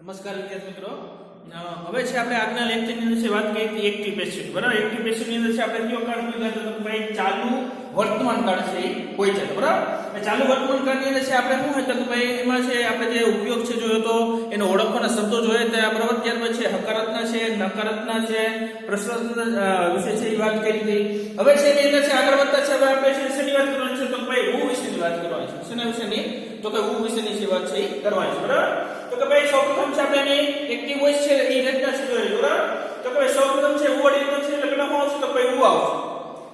નમસ્કાર વિદ્યાર્થી મિત્રો, હવે છે આપણે આજના લેક્ચરની અંદર છે વાત કરી હતી એક્ટિવ પેસિવ, બરાબર. એક્ટિવ પેસિવ ની અંદર છે આપણે કયો કાળ જોયા તો ભાઈ ચાલુ વર્તમાન કાળ છે એ હોય છે, બરાબર. ચાલુ વર્તમાન કાળની અંદર છે આપણે શું હતું કે ભાઈ એમાં છે આપણે જે ઉપયોગ છે જોયો તો એનો ઓળખવાના શબ્દો જોયા હતા, બરાબર. ત્યારબાદ છે હકારાત્મક છે, નકારાત્મક છે, પ્રશ્નાર્થ વિશે છે એ વાત કરી હતી. હવે છે એની અંદર છે આગળ વધતા છે હવે આપણે છે શેની વાત કરવાની છે તો ભાઈ હું વિશેની વાત કરવાની છે. શેના વિશેની તો કે હું વિશેની છે વાત છે એ કરવાની છે, બરાબર. તો કે ભાઈ સૌપ્રથમ છે આપણે એની એક્ટિવ વોઇસ છે એ રચના છે જોઈએ, બરાબર. તો કે ભાઈ સૌપ્રથમ છે હું વડી છે એટલે પેલા શું આવશે તો ભાઈ હું આવશે,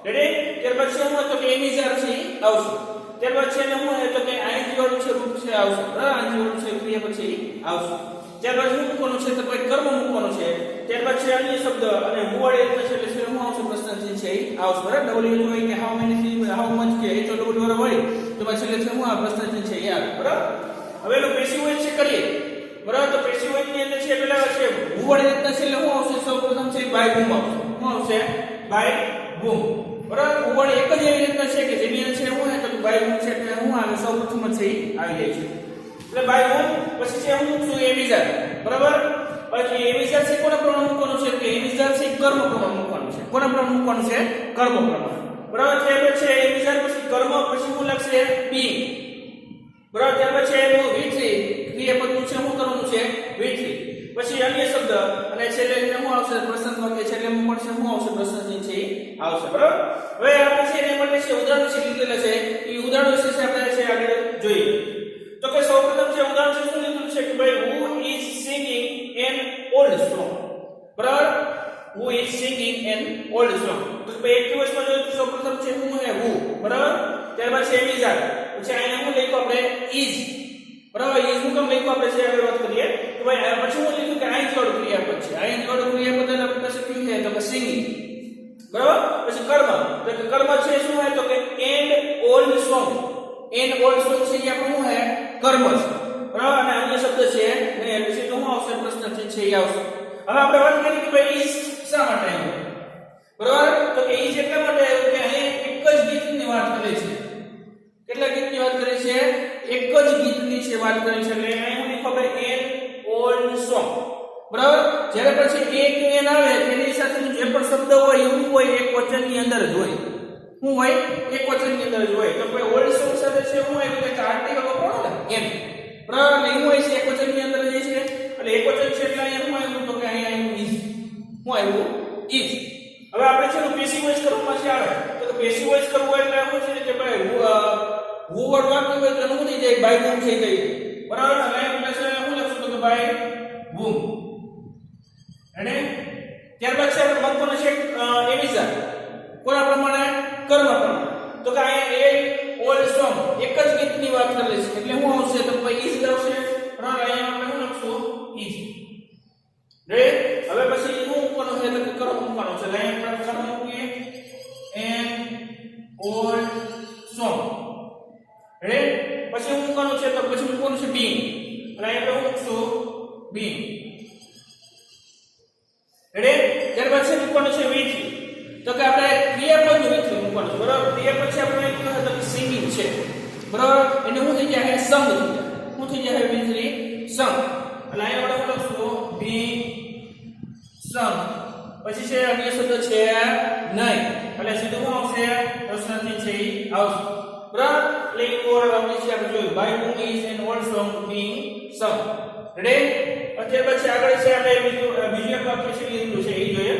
રેડી. ત્યારબાદ છે હું તો કે એમિઝાર છે આવશે. ત્યારબાદ છે ને હું તો કે આઈજી વાળું છે રૂપ છે આવશે, બરાબર. આઈજી વાળું છે ક્રિયા પછી આવશે. ત્યારબાદ શું મૂકવાનું છે તો ભાઈ કર્મ મૂકવાનું છે. ત્યારબાદ છે અન્ય શબ્દ અને હું વડી છે એટલે શું આવશે પ્રશ્ન છે એ આવશે, બરાબર. ડબલ્યુ હોય કે હાઉ મેની હાઉ મચ કે એ તો ડબલ્યુ વાળો હોય તો પછી એટલે હું આ પ્રશ્ન છે એ આવે, બરાબર. હવે એનો પેસિવ વોઇસ છે કરીએ, બરાબર. તો પેસિવ વોઇસ ની અંદર છે પેલા છે હું વડી રીતના છે એટલે હું આવશે સૌપ્રથમ છે બાય બૂમ આવશે. શું આવશે? બાય બૂમ, બરાબર. હું વડી એક જ એવી રીતના છે કે જેની અંદર છે હું તો બાય બૂમ છે એટલે હું આવે સૌપ્રથમ છે એ આવી જાય છે એટલે બાય બૂમ. પછી છે હું શું એમિઝાર, બરાબર. પછી એમિઝાર છે કોના પ્રમાણ મૂકવાનું છે કે એમિઝાર છે કર્મ પ્રમાણ મૂકવાનું છે. કોના પ્રમાણ મૂકવાનું છે? કર્મ પ્રમાણ, બરાબર. ત્યારબાદ છે એમિઝાર પછી કર્મ પછી શું લાગશે બી, બરાબર. ત્યારબાદ છે એનું V3 ક્રિયાપદનું છે શું કરવાનું છે V3. પછી અન્ય શબ્દ અને છેલ્લે શું આવશે પ્રશ્ન વાક્ય છે એટલે પણ છે શું આવશે પ્રશ્ન ચિહ્ન છે આવશે, બરાબર. હવે આપણે છે એને માટે છે ઉદાહરણ છે લીધેલા છે એ ઉદાહરણ વિશે છે આપણે છે આગળ જોઈએ. તો કે સૌપ્રથમ છે ઉદાહરણ છે શું લીધું છે કે ભાઈ who is singing an old song, બરાબર. who is singing an old song. તો ભાઈ એક દિવસમાં જોઈએ તો સૌપ્રથમ છે હું હે who, બરાબર. ત્યારબાદ છે એમિઝાર પછી આને હું લખ્યું આપણે is, બરાબર. is નું કામ લખ્યું આપણે છે આગળ વાત કરીએ તો ભાઈ પછી હું લખ્યું કે આઈ જોડ ક્રિયાપદ છે. આઈ જોડ ક્રિયાપદ એટલે આપણે પાસે કયું છે તો કે સિંગિંગ, બરાબર. પછી કર્મ તો કે કર્મ છે શું હોય તો કે and old song. and old song છે એ આપણું શું છે કર્મ છે, બરાબર. અને અન્ય શબ્દ છે ને પછી તો શું આવશે પ્રશ્ન છે એ આવશે. હવે આપણે વાત કરીએ કે ભાઈ is શા માટે આવ્યું, બરાબર. તો કે is એટલા માટે આવ્યું કે અહીં એક જ ગીતની વાત કરે છે. કેટલા ગીતની વાત કરે છે? એક જ ગીતની છે વાત કરે છે એટલે અહીં હું ખબર an old song, બરાબર. જ્યારે પછી એક n આવે તેની સાથે જે પણ શબ્દ હોય એવું હોય એક વચનની અંદર જ હોય. શું હોય? એક વચનની અંદર જ હોય. તો ભાઈ old song સાથે છે હું આવ્યું કે આર્ટિકલ વપરાણો ને n, બરાબર. એટલે એવું હોય છે એક વચનની અંદર જ છે એટલે એક વચન છે એટલે અહીંયા શું આવ્યું તો કે અહીંયા આવ્યું is. શું આવ્યું? is. હવે આપણે છે પેસિવ વોઇસ કરવામાં છે આવે તો પેસિવ વોઇસ કરવું એટલે શું છે કે ભાઈ હું વડવાનું હોય તો શું થઈ જાય બાય બૂમ થઈ જાય, બરાબર. હવે આપણે છે શું લખશું તો બાય બૂમ, અને ત્યારબાદ છે આપણે મતનો છે એમિઝાર કોના પ્રમાણે? કર્મ પ્રમાણે. તો કે અહીંયા એક ઓલ્ડ સોંગ એક જ ગીતની વાત કરે છે એટલે શું આવશે તો ભાઈ is આવશે, બરાબર. અહીંયા આપણે શું લખશું is, રાઈટ. હવે પછી શું મૂકવાનું છે તો કર્મ મૂકવાનું છે એટલે અહીંયા આપણે કર્મ મૂકીએ an old song, રાઈટ. પછી શું મૂકવાનું છે તો પછી મૂકવાનું છે being એટલે અહીંયા આપણે મૂકશું being, રાઈટ. ત્યારબાદ છે મૂકવાનું છે V3 તો કે આપણે ક્રિયાપદનું V3 મૂકવાનું છે, બરાબર. ક્રિયાપદ છે આપણે કહેવાય તો સિંગિંગ છે, બરાબર. એને શું થઈ જાય સંગ થઈ જાય. શું થઈ જાય V3 સંગ એટલે અહીંયા આપણે લખશું being સંગ. પછી છે અન્ય શબ્દ છે નહીં એટલે સીધું શું આવશે પ્રશ્નથી છે એ આવશે, બરાબર. એટલે એક ઓર આપણે છે આપણે જોયું by whom is an old song being sung, ready. પછી પછી આગળ છે આપણે બીજું એક વાક્ય છે લીધું છે એ જોઈએ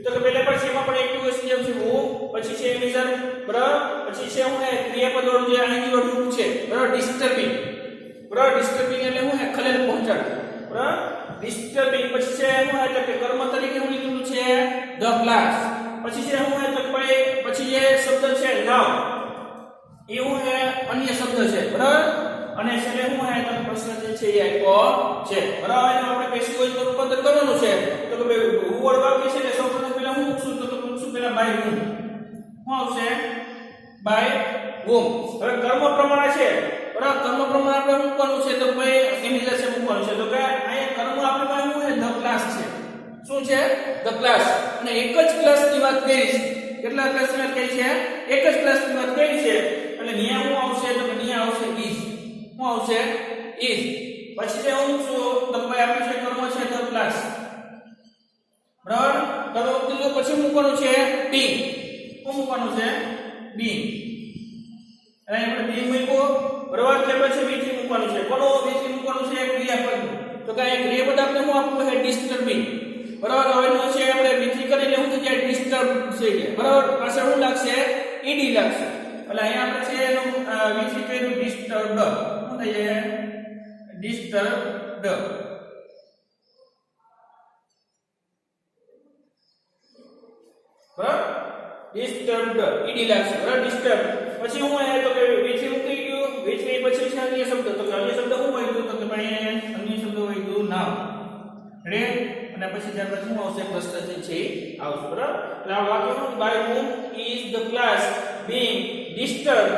તો કે પહેલા પર એમાં પણ એક્ટિવ વોઇસ જેમ છે હું, પછી છે એમિઝાર, બરાબર. પછી છે હું ક્રિયાપદ વાળું જે આની વાળું રૂપ છે, બરાબર. ડિસ્ટર્બિંગ, બરાબર. ડિસ્ટર્બિંગ એટલે હું ખલેલ પહોંચાડે, બરાબર. ડિસ્ટર્બિંગ. પછી છે હું એટલે કે કર્મ તરીકે હું લીધું છે ધ ક્લાસ. પછી છે હું એટલે ભાઈ પછી જે શબ્દ છે નાવ એવું હે અન્ય શબ્દ છે, બરાબર. અને છેલ્લે હું હે તો પ્રશ્ન જે છે એ આપ્યો છે, બરાબર. એને આપણે પેસિવ વોઇસમાં રૂપાંતર કરવાનું છે તો કે ભાઈ હું વડ વાક્ય છે એટલે સૌપ્રથમ પહેલા હું મૂકશું તો મૂકશું પહેલા બાય whom. શું આવશે? By whom. હવે કર્મ પ્રમાણે છે, બરાબર. કર્મ પ્રમાણે આપણે મૂકવાનું છે તો ભાઈ એમિઝાર છે મૂકવાનું છે તો કે અહીંયા કર્મ આપણે પાસે શું છે ધ ક્લાસ છે. શું છે? The class. અને એક જ ક્લાસની વાત કરી છે. કેટલા ક્લાસની વાત કરી છે? એક જ ક્લાસની વાત કરી છે એટલે નિયા શું આવશે તો નિયા આવશે is. શું આવશે? is, પછી જે હું છું તો ભાઈ આપણે છે કર્મ છે ધ ક્લાસ, બરાબર. તો પછી મૂકવાનું છે બી, શું મૂકવાનું છે બી, અને આપણે બી મૂક્યો, બરાબર. ત્યાર પછી V3 મૂકવાનું છે. કોનો V3 મૂકવાનું છે ક્રિયાપદ, તો કે આ ક્રિયાપદ આપણે શું આપવું છે ડિસ્ટર્બિંગ, બરાબર. હવે નો છે આપણે V3 કરી એટલે હું જગ્યાએ ડિસ્ટર્બ થઈ જાય, બરાબર. પાછળ શું લાગશે ઈડી લાગશે, એટલે અહીંયા આપણે છે એનું V3 કર્યું ડિસ્ટર્બડ, શું થઈ જાય ડિસ્ટર્બડ, બરાબર. ડિસ્ટર્બડ ઈડી લાગશે, બરાબર. ડિસ્ટર્બ પછી હું આયા તો કે V3 મૂકી ગયું, V3 પછી છે અન્ય શબ્દ, તો કે અન્ય શબ્દ શું હોય તો કે ભાઈ અન્ય શબ્દ હોય તો નામ, રેડ. અને પછી ત્યાર પછી શું આવશે પ્રશ્ન છે આવશે, બરાબર. એટલે આ વાક્યનું by whom is the class being disturbed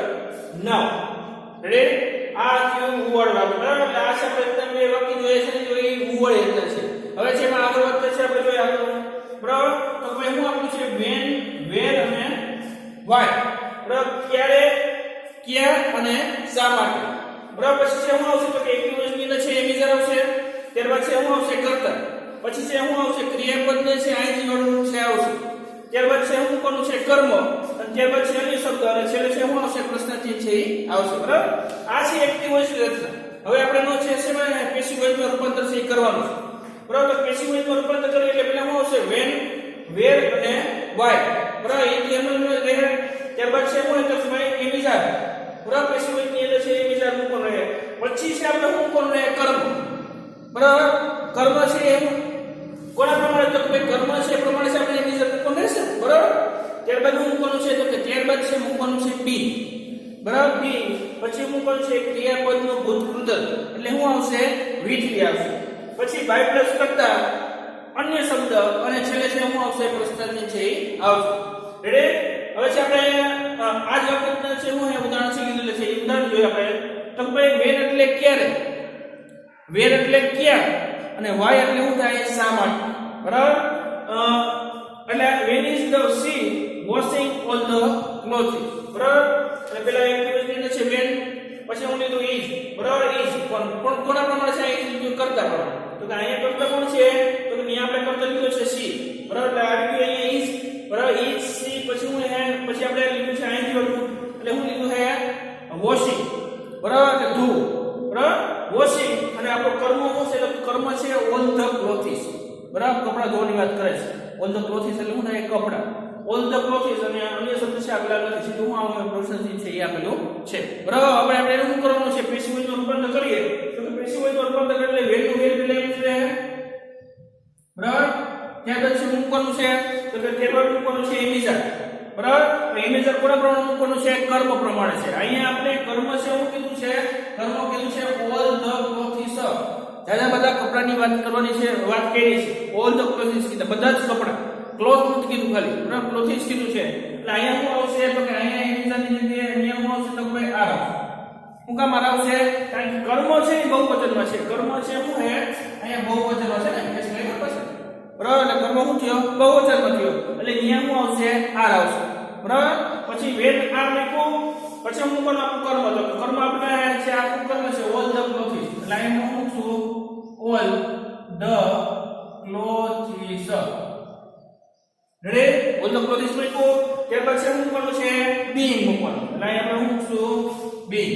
now, read. આ થયું ઉવડ વાક્ય, બરાબર. એટલે આ છે આપણે તમને વાક્ય જોઈએ છે તો એ ઉવડ એટલે છે. હવે છે એમાં આગળ વાક્ય છે આપણે જોઈએ આગળ, બરાબર. તો ભાઈ હું આપ્યું છે when, where અને why, બરાબર. ક્યારે, ક્યાં અને શા માટે, બરાબર. પછી છે શું આવશે તો કે એક્ટિવ ની અંદર છે એમિઝર આવશે, ત્યારબાદ છે શું આવશે કર્તા, પછી છે શું આવશે ક્રિયાપદ ને છે આઈજી વાળું છે આવશે, ત્યારબાદ છે શું કોનું છે કર્મ, અને ત્યારબાદ છે અન્ય શબ્દ, અને છેલ્લે છે શું આવશે પ્રશ્નાર્થ છે આવશે, બરાબર. આ છે એક્ટિવ વોઇસની રચના. હવે આપણે નો છે શેમાં પેસિવ વોઇસમાં રૂપાંતર છે કરવાનું છે, બરાબર. તો પેસિવ વોઇસમાં રૂપાંતર કરીએ એટલે પહેલા શું આવશે when, where અને why, બરાબર. એ કેમલ રહે, ત્યારબાદ છે શું તો ભાઈ એમિઝર, બરાબર. પેસિવ વોઇસની અંદર છે એમિઝર મૂકવાનું રહે, પછી છે આપણે શું મૂકવાનું રહે કર્મ, બરાબર. કર્મ છે એમ કોના પ્રમાણે તો કે કર્મ છે એ પ્રમાણે છે આપણે એમિઝર મૂકવાનું રહેશે, બરાબર. ત્યારબાદ શું મૂકવાનું છે તો કે ત્યારબાદ છે મૂકવાનું છે બી, બરાબર. બી પછી મૂકવાનું છે ક્રિયાપદનું ભૂતકૃત એટલે શું આવશે V3 આવશે, પછી બાય પ્લસ કરતા અન્ય શબ્દ, અને છેલ્લે છે શું આવશે પ્રશ્નાર્થ છે આવશે, રેડી. હવે છે આપણે આ જ વાક્યનું છે હું ઉદાહરણ છે લીધેલું છે, ઉદાહરણ જોઈએ આપણે તો ભાઈ when એટલે ક્યારે, where એટલે ક્યાં, અને why એટલે શું થાય શા માટે, બરાબર. એટલે when is the she washing all the clothes, બરાબર. એટલે પેલા એક્ટિવિટી ને છે when, પછી હું લીધું is, બરાબર. is કોના પ્રમાણે છે is લીધું કરતા પ્રમાણે, તો કે અહીંયા કરતા કોણ છે તો કે અહીંયા આપણે કરતા લીધો છે she, બરાબર. એટલે આ ગયું અહીંયા is, બરાબર. is she પછી હું પછી આપણે લીધું છે અહીં વાળું એટલે હું લીધું છે washing, બરાબર. એટલે ધોવું, બરાબર. washing અને આપણો કર્મ શું છે તો કર્મ છે all the clothes, બરાબર. કપડા ધોવાની વાત કરે છે, all the clothes એટલે શું થાય કપડા, all the clothes, અને અન્ય શબ્દ છે આગળ નથી સીધું હું આવે પ્રોસેસિંગ છે એ આપેલું છે, બરાબર. હવે આપણે એને શું કરવાનું છે પેસિવ વોઇસમાં રૂપાંતર કરીએ તો કે પેસિવ વોઇસમાં રૂપાંતર એટલે વેલ ટુ વેલ પેલા એમ છે, બરાબર. ત્યાર પછી મૂકવાનું છે તો કે ત્યારબાદ મૂકવાનું છે એમિઝર, બરાબર. એમિઝર કોના પ્રમાણે મૂકવાનું છે કર્મ પ્રમાણે છે. અહીંયા આપણે કર્મ છે શું કીધું છે કર્મ કીધું છે all the clothes, જાજા બધા કપડાની વાત કરવાની છે, વાત કરી છે all the clothes કીધા બધા જ કપડા, ક્લોથ નથી કીધું ખાલી, બરાબર. ક્લોથિસ કીધું છે એટલે અહીંયા શું આવશે તો કે અહીંયા એમિઝરની જગ્યાએ નિયમ આવશે તો ભાઈ આ શું કામ આવશે કારણ કે કર્મ છે એ બહુવચનમાં છે, કર્મ છે શું હે અહીંયા બહુવચનમાં છે ને એટલે બરાબર. એટલે કર્મ શું થયો બહુવચનમાં થયો એટલે નિયમ શું આવશે આર આવશે, બરાબર. પછી વેન આ મૂકું પછી હું પણ આપણું કર્મ, તો કર્મ આપણે છે આખું કર્મ છે ઓલ ધ ક્લોથિસ, એટલે અહીંયા હું મૂકશું all the clothes, ready. All the clothes મૂક્યું ત્યાર પછી શું મૂકવાનું છે બિંગ મૂકવાનું, એટલે અહીંયા આપણે મૂકશું બિંગ,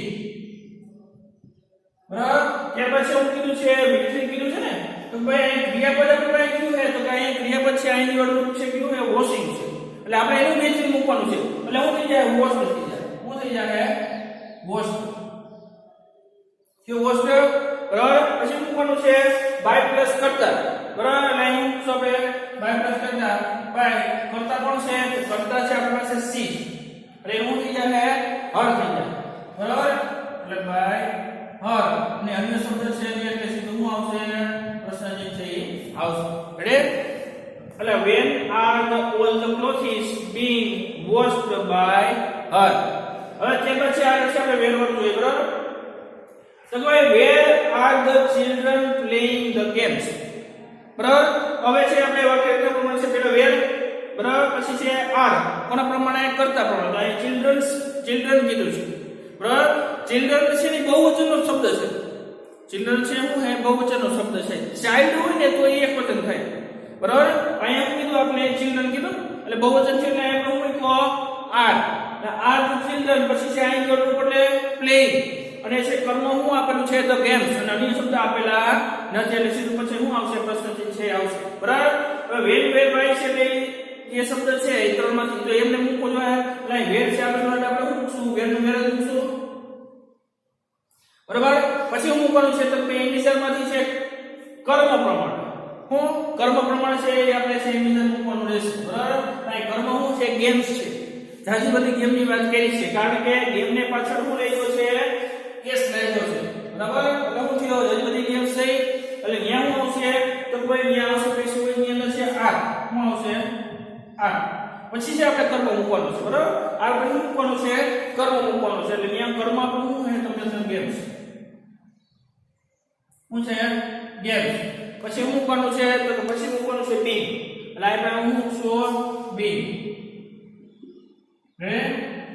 બરાબર. ત્યાર પછી હું કીધું છે V3 કીધું છે ને તો ભાઈ ક્રિયાપદ આપણે કયું છે તો કે અહીંયા ક્રિયાપદ છે અહીં વાળું છે કયું છે વોશિંગ છે, એટલે આપણે એનું V3 મૂકવાનું છે એટલે શું થઈ જાય વોશ થઈ જાય, શું થઈ જાય વોશ, કે વોશ, બરાબર. પછી મૂકવાનું છે બાય પ્લસ કરતા, બરાબર. એટલે અહીં મૂકશું આપણે બાય પ્લસ કરતા, બાય કરતા કોણ છે કરતા છે આપણી પાસે સી, એટલે શું થઈ જાય હર થઈ જાય, બરાબર. એટલે બાય હર અને અન્ય શબ્દ છે એટલે સીધું શું આવશે પ્રશ્ન જે છે એ આવશે, રેડી. એટલે when are all the clothes being washed by her. હવે તે પછી આ છે આપણે વેર વર્ગ જોઈએ, બરાબર. તો ભાઈ where are the children playing the games, બરાબર. હવે છે આપણે વાક્ય પ્રમાણે છે પેલો વેર, બરાબર. પછી છે are કોના પ્રમાણે કરતા પ્રમાણે, તો અહીં ચિલ્ડ્રન કીધું છે, બરાબર. ચિલ્ડ્રન છે ને બહુવચનનો શબ્દ છે, ચિલ્ડ્રન છે શું હે બહુવચનનો શબ્દ છે. ચાઇલ્ડ હોય ને તો એ એકવચન થાય. બરાબર? અહીંયા શું કીધું આપણે ચિલ્ડ્રન કીધું એટલે બહુવચન છે એટલે આપણે શું મૂક્યો આર. આર ટુ ચિલ્ડ્રન પછી છે અહીં કરું એટલે પ્લેઇંગ અને છે કર્મ શું આપેલું છે તો ગેમ્સ અને અન્ય શબ્દ આપેલા નથી એટલે સીધું પછી શું આવશે પ્રશ્ન છે આવશે. બરાબર? હવે વેન વેર વાય છે એટલે જે શબ્દ છે એ ત્રણમાંથી તો એમને મૂકવો જોઈએ. એટલે વેર છે આપણે શું મૂકશું વેર નું વેર મૂકશું. બરાબર? પછી હું મૂકવાનું છે તો ઇન્ડિસરમાંથી છે કર્મ પ્રમાણ. હું કર્મ પ્રમાણ છે એ આપણે છે ઇન્ડિસર મૂકવાનું રહેશે. બરાબર? અહીં કર્મ શું છે ગેમ્સ છે. જાજી બધી ગેમ ની વાત કરી છે કારણ કે ગેમ ને પાછળ શું રહેલો છે કેસ રહેલો છે. બરાબર? એટલે શું થયો જાજી બધી ગેમ્સ છે એટલે ન્યા શું આવશે તો કોઈ ન્યા આવશે પછી કોઈ ની અંદર છે આર શું આવશે આર પછી છે આપણે કર્મ મૂકવાનું છે. બરાબર? આર પછી મૂકવાનું છે કર્મ મૂકવાનું છે એટલે ન્યા કર્મ આપણું શું છે તમને ગેમ્સ શું છે ગેમ્સ પછી શું મૂકવાનું છે તો પછી મૂકવાનું છે બી એટલે આપણે હું મૂકશું બી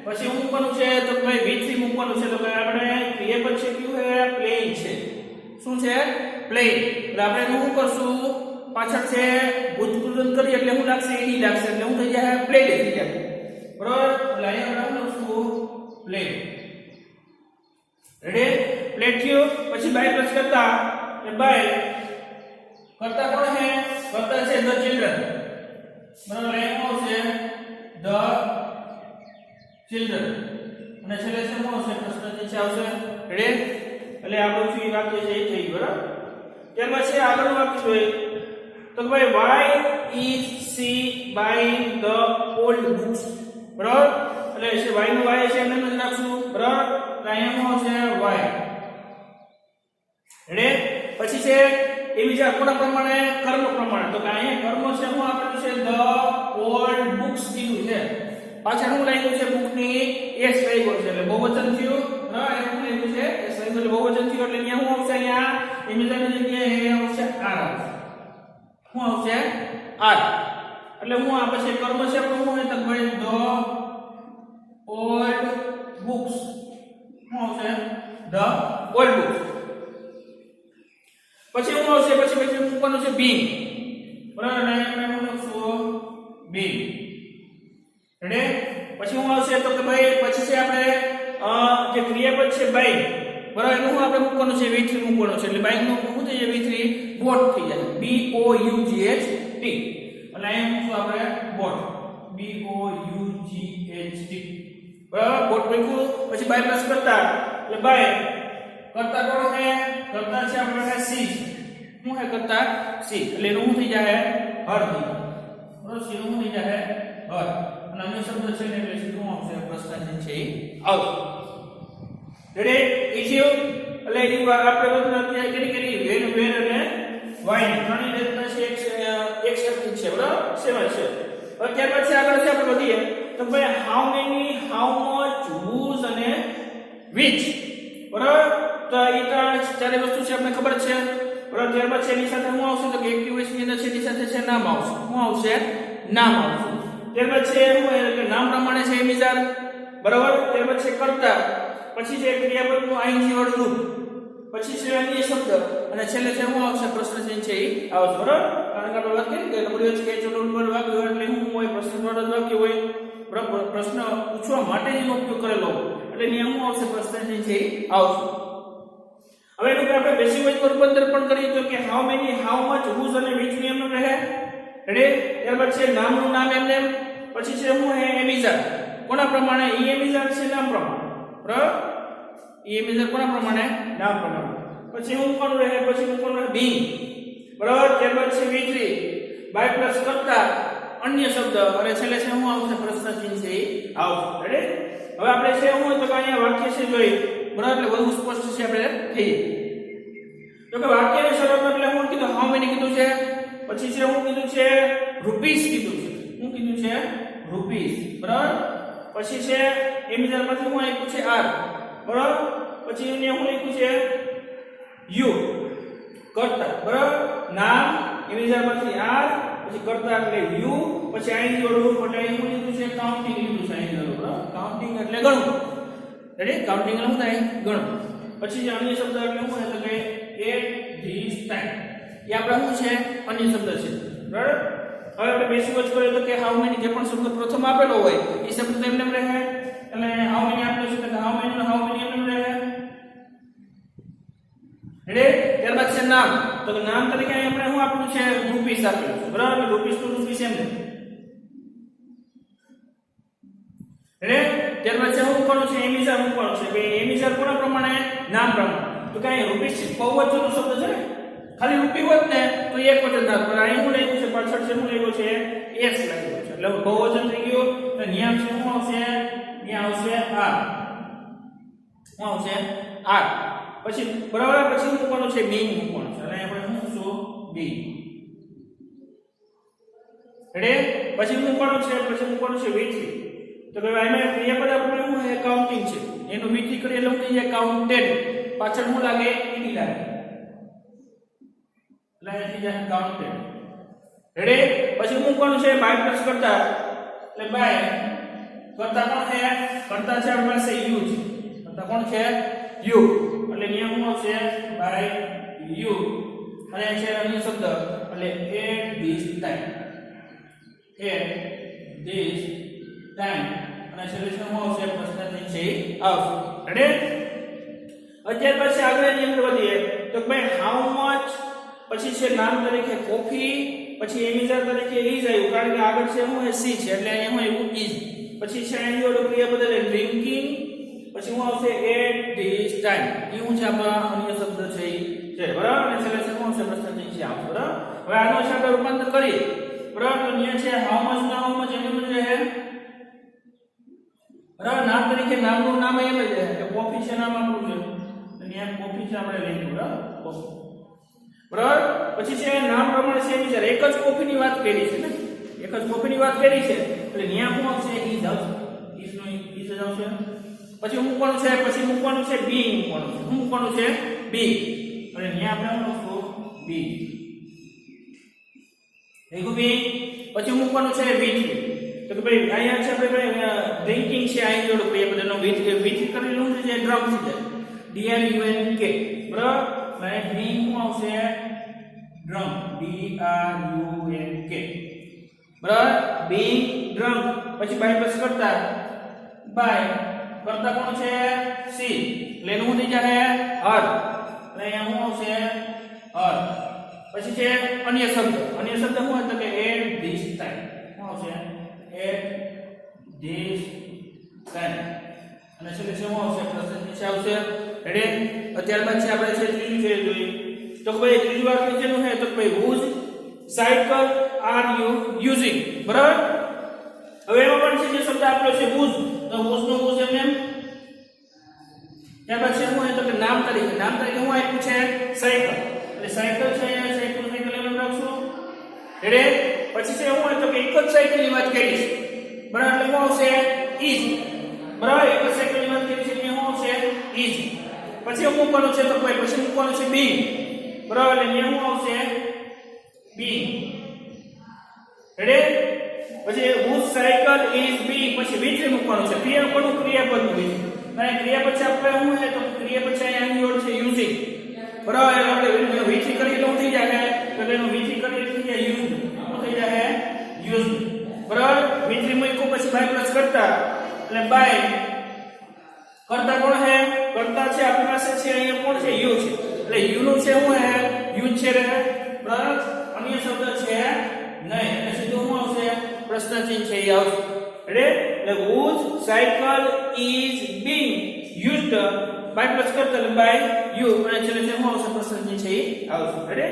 પછી હું મૂકવાનું છે તો ભાઈ V3 મૂકવાનું છે તો આપણે એ પછી કયું છે પ્લેઇંગ છે. શું છે પ્લેઇંગ એટલે આપણે શું કરશું પાછળ છે ભૂતપૂર્વ કરીએ એટલે શું લાગશે ઈ લાગશે એટલે શું થઈ જાય પ્લેડ થઈ જાય. બરાબર? એટલે અહીંયા આપણે લખશું પ્લેડ. રેડી? પ્લેડ થયો પછી બાય પ્લસ કરતા એ બાય કરતા કોણ છે કરતા છે ધ ચિલ્ડ્રન. બરાબર? અહીંયા આવશે ધ ચિલ્ડ્રન અને છેલ્લે શું આવશે પ્રશ્ન જે આવશે. રેડી? એટલે આપણું જે વાક્ય છે એ થઈ ગયું. બરાબર? ત્યારબાદ છે આગળનું વાક્ય જોઈએ તો ભાઈ why is she buying the old books. બરાબર? એટલે છે why નો why છે એમને જ રાખશું. બરાબર? એટલે અહીંયા શું છે why. રેડી? પછી છે એ બીજા કોના પ્રમાણે કર્મ પ્રમાણે તો કે અહીંયા કર્મ છે શું આપેલું છે the old books કીધું છે. પાછળ શું લાગ્યું છે બુક ની એસ લાગ્યો છે એટલે બહુવચન થયું. હા એ શું લાગ્યું છે એસ લાગ્યું એટલે બહુવચન થયું એટલે અહીંયા શું આવશે અહીંયા ઇમિઝાની જગ્યાએ આવશે આર. શું આવશે આર એટલે હું આ પછી કર્મ છે આપણું શું તો ભાઈ ધ ઓલ્ડ બુક્સ શું આવશે ધ ઓલ્ડ બુક્સ. પછી શું આવશે પછી મૂકવાનું છે બી. બરાબર? અને આપણે શું લખશું બી. રેડી? પછી શું આવશે તો કે ભાઈ પછી છે આપણે જે ક્રિયાપદ છે બાય. બરાબર? એનું આપણે મૂકવાનું છે V3 મૂકવાનું છે એટલે બાય નું શું થઈ જાય V3 બોટ થઈ જાય BOUGHT અને અહીંયા મૂકશું આપણે બોટ BOUGHT. બરાબર? બોટ મૂક્યું પછી બાય પ્લસ કરતા એટલે બાય કરતા કોણ છે કરતા છે આપણે સી. શું છે કરતા સી એટલે એનું શું થઈ જાય હર થઈ જાય. બરાબર? સી નું થઈ જાય હર અને અન્ય શબ્દ છે ને એટલે શું આવશે પ્રશ્ન જે છે આવશે. રેડી? ઈચ્છ્યો એટલે એની વાત આપણે બધું અત્યારે કરી વેન વેર અને વાઇન ત્રણેય રીતના છે એક શબ્દ છે. બરાબર? સેવા છે. હવે ત્યાર પછી આગળ છે આપણે વધીએ તો ભાઈ how many how much whose અને which. બરાબર? તો એ ચારે વસ્તુ છે આપણે ખબર છે. બરાબર? ત્યાર પછી એની સાથે શું આવશે તો કે એક્ટિવ વોઇસ ની અંદર છે એની સાથે છે નામ આવશે. શું આવશે નામ આવશે. ત્યાર પછી શું એટલે નામ પ્રમાણે છે એમિઝાર. બરાબર? ત્યાર પછી કરતા પછી છે ક્રિયાપદનું ING વાળું રૂપ પછી છે અન્ય શબ્દ અને છેલ્લે છે શું આવશે પ્રશ્ન ચિહ્ન છે એ આવશે. બરાબર? કારણ કે આપણે વાત કરી કે WH કે ચોટોલ વાક્ય હોય એટલે શું હોય પ્રશ્નવાળું વાક્ય હોય. બરાબર? પ્રશ્ન પૂછવા માટે એનો ઉપયોગ કરેલો એટલે અહીંયા શું આવશે પ્રશ્ન ચિહ્ન છે એ આવશે. હવે એનું આપણે બેસિક વોઇસ રૂપાંતર પણ કરીએ તો કે how many how much whose અને which ની એમનું રહે. રેડી? ત્યારબાદ છે નામનું નામ એમને પછી છે શું હે એમિઝાર કોના પ્રમાણે ઈ એમિઝાર છે નામ પ્રમાણે. બરાબર? ઈ એમિઝાર કોના પ્રમાણે નામ પ્રમાણે. પછી હું કોણ રહે પછી હું કોણ રહે બિંગ. બરાબર? ત્યારબાદ છે V3 બાય પ્લસ કરતા અન્ય શબ્દ અને છેલ્લે છે શું આવશે પ્રશ્ન ચિહ્ન છે એ આવશે. રેડી? હવે આપણે છે શું તો કે અહીંયા વાક્ય છે જોઈ. બરાબર? એટલે વધુ સ્પષ્ટ છે આપણે થઈ તો કે વાક્યની શરૂઆત એટલે હું કીધું હાઉ મેની કીધું છે પછી છે હું કીધું છે રૂપીસ કીધું છે. હું કીધું છે રૂપીસ. બરાબર? પછી છે એમિઝાર માંથી હું આપ્યું છે આર. બરાબર? પછી એને હું લખ્યું છે યુ કરતા. બરાબર? નામ એમિઝાર માંથી આર પછી કરતા એટલે યુ પછી આઈ જોડું એટલે હું લીધું છે કાઉન્ટિંગ લીધું છે આઈ જોડું. બરાબર? કાઉન્ટિંગ એટલે ગણવું. રેડી? કાઉન્ટિંગ એટલે શું થાય ગણવું. પછી જે અન્ય શબ્દ એટલે શું એટલે કે એ આપણે શું છે અન્ય શબ્દ છે બરાબર હવે આપણે બેસિક જ કરીએ તો કે હાઉ મેની જે પણ શબ્દ પ્રથમ આપેલો હોય એ શબ્દ તો એમને રહે એટલે હાઉ મેની આપેલો છે તો હાઉ મેની એમને રહે ત્યારબાદ છે નામ તો નામ તરીકે આપણે શું આપેલું છે રૂપીસ આપેલું છે બરાબર રૂપીસ તો રૂપીસ એમ ત્યારબાદ છે શું કોણ છે એમિઝર શું કોણ છે કે એમિઝર કોના પ્રમાણે નામ પ્રમાણે તો કઈ રૂપીસ બહુવચનનો શબ્દ છે ખાલી રૂપી હોત ને તો એક વચન થાત પણ અહીં શું લખ્યું છે પાછળ છે શું લખ્યું છે એસ લખ્યું છે એટલે બહુવચન થઈ ગયું તો નિયમ છે શું આવશે ત્યાં આવશે આ શું આવશે આ પછી બરાબર પછી મૂકવાનું છે બિંગ મૂકવાનું છે અને આપણે શું મૂકશું બી પછી મૂકવાનું છે વી3 તો કે આમાં ક્રિયાપદ આપણે શું છે કાઉન્ટિંગ છે એનું વી3 કરીએ એટલે થઈ જાય કાઉન્ટેડ પાછળ શું લાગે ઈડી લાગે એટલે થઈ જાય કાઉન્ટેડ પછી મૂકવાનું છે બાય પ્લસ કરતા એટલે બાય કરતા કોણ છે કરતા છે આપણી પાસે યુ છે કરતા કોણ છે યુ એટલે નિયમ શું આવશે બાય યુ અને છે અન્ય શબ્દ એટલે એટ ધીસ ટાઈમ અને સોલ્યુશન શું આવશે પ્રશ્ન છે આવશે રેડી અત્યાર પછી આગળની અંદર વધીએ તો ભાઈ હાઉ મચ પછી છે નામ તરીકે કોફી પછી એમિઝર તરીકે ઇઝ આવ્યું કારણ કે આગળ છે શું છે સી છે એટલે અહીંયા એવું ઇઝ પછી છે અહીં ઓલો ક્રિયા બદલે ડ્રિંકિંગ પછી શું આવશે એટ ધીસ ટાઈમ એ શું છે આપણા અન્ય શબ્દ છે બરાબર અને સોલ્યુશન શું આવશે પ્રશ્ન છે આવશે બરાબર હવે આનો છે આપણે રૂપાંતર કરીએ બરાબર તો અહીંયા છે હાઉ મચ ના હાઉ મચ એનું જ રહે બરાબર નામ તરીકે નામનું નામ એમ જ રહે કે કોફી છે નામ આપણું છે અહીંયા કોફી છે આપણે લઈશું બરાબર પછી છે નામ પ્રમાણે છે વિચાર એક જ કોફીની વાત કરી છે ને એક જ કોફીની વાત કરી છે એટલે ન્યા શું આવશે ઈઝ આવશે ઈઝ જ આવશે પછી મૂકવાનું છે બી મૂકવાનું છે બી અને ન્યા આપણે શું લખશું બી બી પછી મૂકવાનું છે વી3 તો કે ભાઈ અહીંયા છે ભાઈ ડ્રિંકિંગ છે અહીં જોડો ભાઈ બધાનો વી3 કરેલું છે ડ્રમ છે DRUNK બરાબર અને ડ્રિંક શું આવશે ડ્રમ DRUNK બરાબર બીંગ ડ્રંક પછી બાય પ્લસ કરતા કોણ છે સી એટલે એનું થઈ જાય હર એટલે અહીંયા શું આવશે હર પછી છે અન્ય શબ્દ શું હતો કે એટ ધીસ ટાઈમ શું આવશે એટ ધીસ ટાઈમ અને શું આવશે પ્રશ્ન નીચે આવશે રેડી ત્યારબાદ છે આપણે છે ત્રીજું છે જોઈએ તો ભાઈ ત્રીજું વાક્ય કેનું છે તો ભાઈ whose cycle are you using બરાબર હવે એમાં પણ છે જે શબ્દ આપ્યો છે whose તો whose નો whose એમ ત્યારબાદ છે શું તો કે નામ તરીકે શું આપ્યું છે સાયકલ એટલે સાયકલ છે અહીંયા સાયકલ એમ રાખશું રેડી પછી છે શું તો કે એક જ સાયકલની વાત કરી છે બરાબર એટલે શું આવશે is બરાબર એક જ સાયકલની વાત કરી છે એટલે શું આવશે is પછી મૂકવાનું છે તો ભાઈ પછી મૂકવાનું છે being બરાબર એટલે શું આવશે being રેડી પછી whose cycle is being પછી વી3 મૂકવાનું છે ક્રિયા કોનું ક્રિયાપદ નું અને ક્રિયાપદ છે આપણે શું છે તો ક્રિયાપદ છે અહીં જોડ છે યુઝિંગ બરાબર આપણે વી3 કરી લો થઈ જાય તો એનું વી3 કરી થઈ જાય યુઝ થઈ જાય યુઝ બરાબર વી3 મૂક્યું પછી બાય પ્લસ કરતા એટલે બાય કરતા કોણ છે કરતા છે આપણી પાસે છે અહીંયા કોણ છે યુ છે એટલે યુ નું છે શું છે યુ છે રે બરાબર અન્ય શબ્દ છે નહીં એટલે સીધું શું આવશે પ્રશ્ન ચિહ્ન છે એ આવશે એટલે whose cycle is being used by plus કરતા બાય યુ અને છેલ્લે શું આવશે પ્રશ્ન ચિહ્ન છે એ આવશે